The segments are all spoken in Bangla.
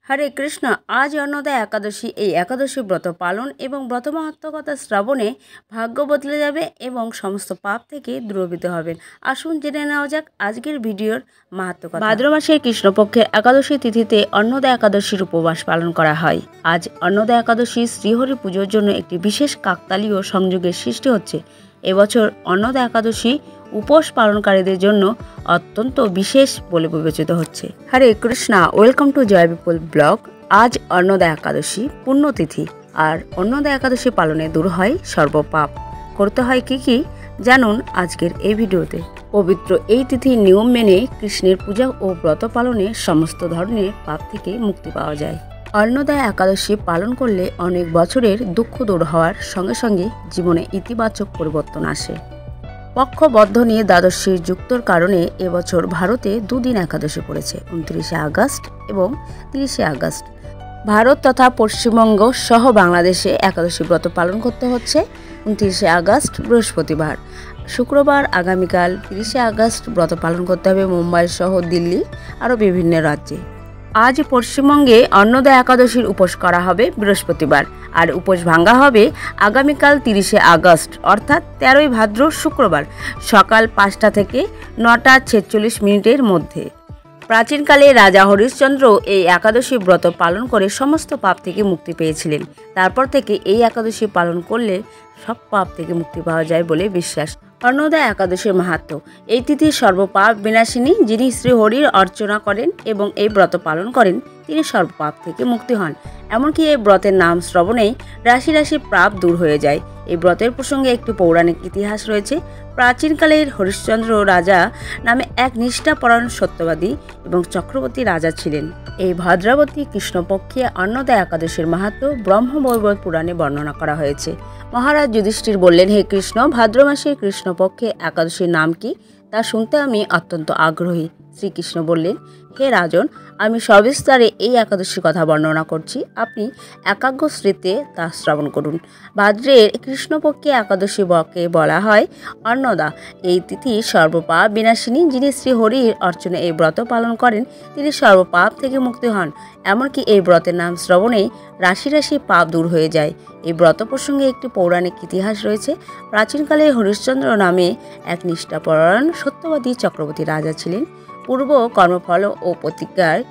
হরে কৃষ্ণ। আজ অন্নদা একাদশী। এই একাদশী ব্রত পালন এবং ব্রত মাহাত্ম্যকথা শ্রাবণে ভাগ্য বদলে যাবে এবং সমস্ত পাপ থেকে দূরীভূত হবেন। আসুন জেনে নেওয়া যাক আজকের ভিডিওর মাহাত্ম্যকথা। ভাদ্র মাসের কৃষ্ণপক্ষের একাদশী তিথিতে অন্নদা একাদশীর উপবাস পালন করা হয়। আজ অন্নদা একাদশী শ্রীহরি পুজোর জন্য একটি বিশেষ কাকতালীয় সংযোগের সৃষ্টি হচ্ছে। এবছর অন্নদা একাদশী উপোস পালনকারীদের জন্য অত্যন্ত বিশেষ বলে বিবেচিত হচ্ছে। Hare Krishna, welcome to Joy Bipul blog. আজ অন্নদা একাদশী পুণ্যতিথি, আর অন্নদা একাদশী পালনে দূর হয় সর্বপাপ। করতে হয় কি জানুন আজকের এই ভিডিওতে। পবিত্র এই তিথির নিয়ম মেনে কৃষ্ণের পূজা ও ব্রত পালনে সমস্ত ধরনের পাপ থেকে মুক্তি পাওয়া যায়। অন্নদা একাদশী পালন করলে অনেক বছরের দুঃখ দূর হওয়ার সঙ্গে সঙ্গে জীবনে ইতিবাচক পরিবর্তন আসে। পক্ষবদ্ধ নিয়ে দ্বাদশীর যুক্তর কারণে এবছর ভারতে দুদিন একাদশী পড়েছে, 29শে আগস্ট এবং 30শে আগস্ট। ভারত তথা পশ্চিমবঙ্গ সহ বাংলাদেশে একাদশী ব্রত পালন করতে হচ্ছে 29শে আগস্ট বৃহস্পতিবার। শুক্রবার আগামীকাল 30শে আগস্ট ব্রত পালন করতে হবে মুম্বাই সহ দিল্লি আরও বিভিন্ন রাজ্যে। আজ পশ্চিমবঙ্গে অন্নদা একাদশীর উপোস করা হবে বৃহস্পতিবার, আর উপোস ভাঙ্গা হবে আগামীকাল 30শে আগস্ট অর্থাৎ 13ই ভাদ্র শুক্রবার সকাল 5টা থেকে 9:46 মধ্যে। প্রাচীনকালে রাজা হরিশ্চন্দ্র এই একাদশী ব্রত পালন করে সমস্ত পাপ থেকে মুক্তি পেয়েছিলেন। তারপর থেকে এই একাদশী পালন করলে সব পাপ থেকে মুক্তি পাওয়া যায় বলে বিশ্বাস। অন্নদা একাদশীর মাহাত্ম্য। এই তিথির সর্বপাপ বিনাশিনী। যিনি শ্রী হরির অর্চনা করেন এবং এই ব্রত পালন করেন তিনি সর্বপাপ থেকে মুক্তি হন। এমনকি এই ব্রতের নাম শ্রবণেই রাশি রাশি পাপ দূর হয়ে যায়। এই ব্রতের প্রসঙ্গে একটি পৌরাণিক ইতিহাস রয়েছে। প্রাচীনকালের হরিশ্চন্দ্র রাজা নামে এক নিষ্ঠাপরায়ণ সত্যবাদী এবং চক্রবর্তী রাজা ছিলেন। এই ভদ্রাবতী কৃষ্ণপক্ষে অন্নদা একাদশীর মাহাত্ম্য ব্রহ্মবৈবর্ত পুরাণে বর্ণনা করা হয়েছে। মহারাজ যুধিষ্ঠির বললেন, হে কৃষ্ণ, ভাদ্র মাসের কৃষ্ণপক্ষে একাদশীর নাম কি তা শুনতে আমি অত্যন্ত আগ্রহী। শ্রীকৃষ্ণ বললেন, হে রাজন, আমি সবিস্তারে এই একাদশীর কথা বর্ণনা করছি, আপনি একাগ্রচিত্তে তা শ্রবণ করুন। ভাদ্রের কৃষ্ণপক্ষে একাদশী বকে বলা হয় অন্নদা। এই তিথি সর্বপাপ বিনাশিনী। যিনি শ্রী হরির অর্চনে এই ব্রত পালন করেন তিনি সর্বপাপ থেকে মুক্তি হন। এমনকি এই ব্রতের নাম শ্রবণেই রাশি রাশি পাপ দূর হয়ে যায়। এই ব্রত প্রসঙ্গে একটি পৌরাণিক ইতিহাস রয়েছে। প্রাচীনকালে হরিশ্চন্দ্র নামে এক নিষ্ঠাপরায়ণ সত্যবাদী চক্রবর্তী রাজা ছিলেন। পূর্ব কর্মফল ও প্রতিজ্ঞায়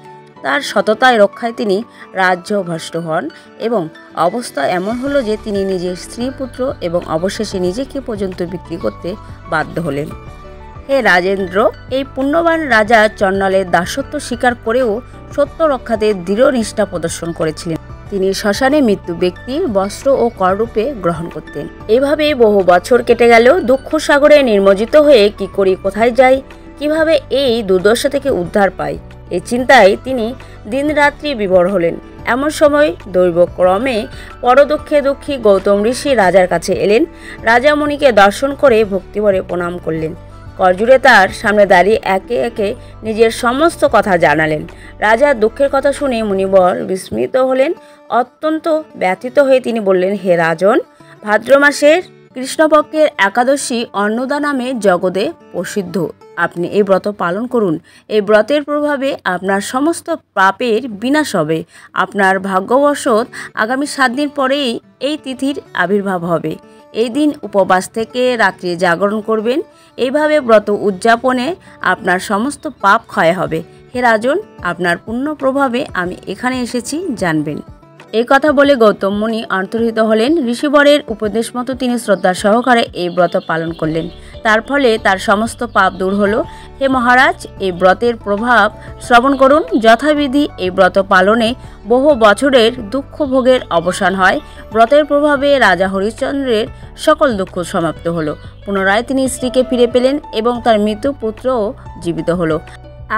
তার সততায় রক্ষায় তিনি রাজ্য ভ্রষ্ট হন এবং অবস্থা এমন হলো যে তিনি নিজের স্ত্রী পুত্র এবং অবশেষে নিজেকে পর্যন্ত বিক্রি করতে বাধ্য হলেন। হে রাজেন্দ্র, এই পুণ্যবান রাজা চণ্ডালের দাসত্ব স্বীকার করেও সত্য রক্ষাতে দৃঢ় নিষ্ঠা প্রদর্শন করেছিলেন। তিনি শ্মশানে মৃত্যু ব্যক্তির বস্ত্র ও কররূপে গ্রহণ করতেন। এভাবে বহু বছর কেটে গেল। দুঃখ সাগরে নিমজ্জিত হয়ে কি করি, কোথায় যাই, কিভাবে এই দুর্দশা থেকে উদ্ধার পাই, এই চিন্তায় তিনি দিনরাত্রি বিভোর হলেন। এমন সময় দৈবক্রমে পরদুঃখে দুঃখী গৌতম ঋষি রাজার কাছে এলেন। রাজা মুনিকে দর্শন করে ভক্তিভরে প্রণাম করলেন। করজুড়ে তার সামনে দাঁড়িয়ে একে একে নিজের সমস্ত কথা জানালেন। রাজার দুঃখের কথা শুনে মুনিবর বিস্মিত হলেন। অত্যন্ত ব্যথিত হয়ে তিনি বললেন, হে রাজন, ভাদ্র মাসের কৃষ্ণপক্ষের একাদশী অন্নদা নামে জগতে প্রসিদ্ধ। আপনি এই ব্রত পালন করুন। এই ব্রতের প্রভাবে আপনার সমস্ত পাপের বিনাশ হবে। আপনার ভাগ্যবশত আগামী 7 দিন পরেই এই তিথির আবির্ভাব হবে। এই দিন উপবাস থেকে রাত্রি জাগরণ করবেন। এইভাবে ব্রত উদযাপনে আপনার সমস্ত পাপ ক্ষয় হবে। হে রাজন, আপনার পুণ্য প্রভাবে আমি এখানে এসেছি, জানবেন। এই কথা বলে গৌতম মুনি অন্তর্হিত হলেন। ঋষিবরের উপদেশ মতো তিনি শ্রদ্ধা সহকারে এই ব্রত পালন করলেন। তার ফলে তার সমস্ত পাপ দূর হলো। হে মহারাজ, এই ব্রতের প্রভাব শ্রবণ করুন। যথাবিধি এই ব্রত পালনে বহু বছরের দুঃখ ভোগের অবসান হয়। ব্রতের প্রভাবে রাজা হরিশ্চন্দ্রের সকল দুঃখ সমাপ্ত হলো। পুনরায় তিনি স্ত্রীকে ফিরে পেলেন এবং তার মৃত পুত্রও জীবিত হলো।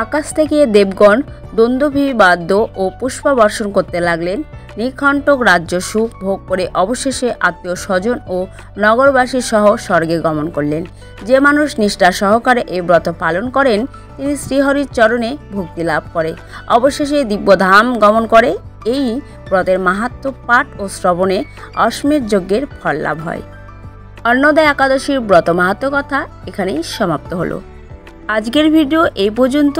আকাশ থেকে দেবগণ দন্দুভিবাদ্য ও পুষ্পবর্ষণ করতে লাগলেন। নিকণ্টক রাজ্য সুখ ভোগ করে অবশেষে আত্মীয় স্বজন ও নগরবাসী সহ স্বর্গে গমন করলেন। যে মানুষ নিষ্ঠা সহকারে এই ব্রত পালন করেন তিনি শ্রীহরির চরণে ভক্তি লাভ করে অবশেষে দিব্যধাম গমন করে। এই ব্রতের মাহাত্ম্য পাঠ ও শ্রবণে অশ্বমেধ যজ্ঞের ফল লাভ হয়। অন্নদা একাদশীর ব্রত মাহাত্ম্য কথা এখানেই সমাপ্ত হলো। আজকের ভিডিও এই পর্যন্ত।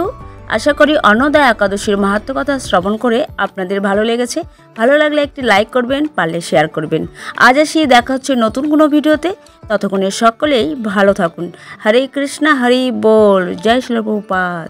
আশা করি অন্নদা একাদশীর মাহাত্ম্য কথা শ্রবণ করে আপনাদের ভালো লেগেছে। ভালো লাগলে একটি লাইক করবেন, পারলে শেয়ার করবেন। আজ আসি, দেখা হচ্ছে নতুন কোনো ভিডিওতে। ততক্ষণে সকলেই ভালো থাকুন। হরে কৃষ্ণা, হরি বল, জয় শিল প্রভুপাদ।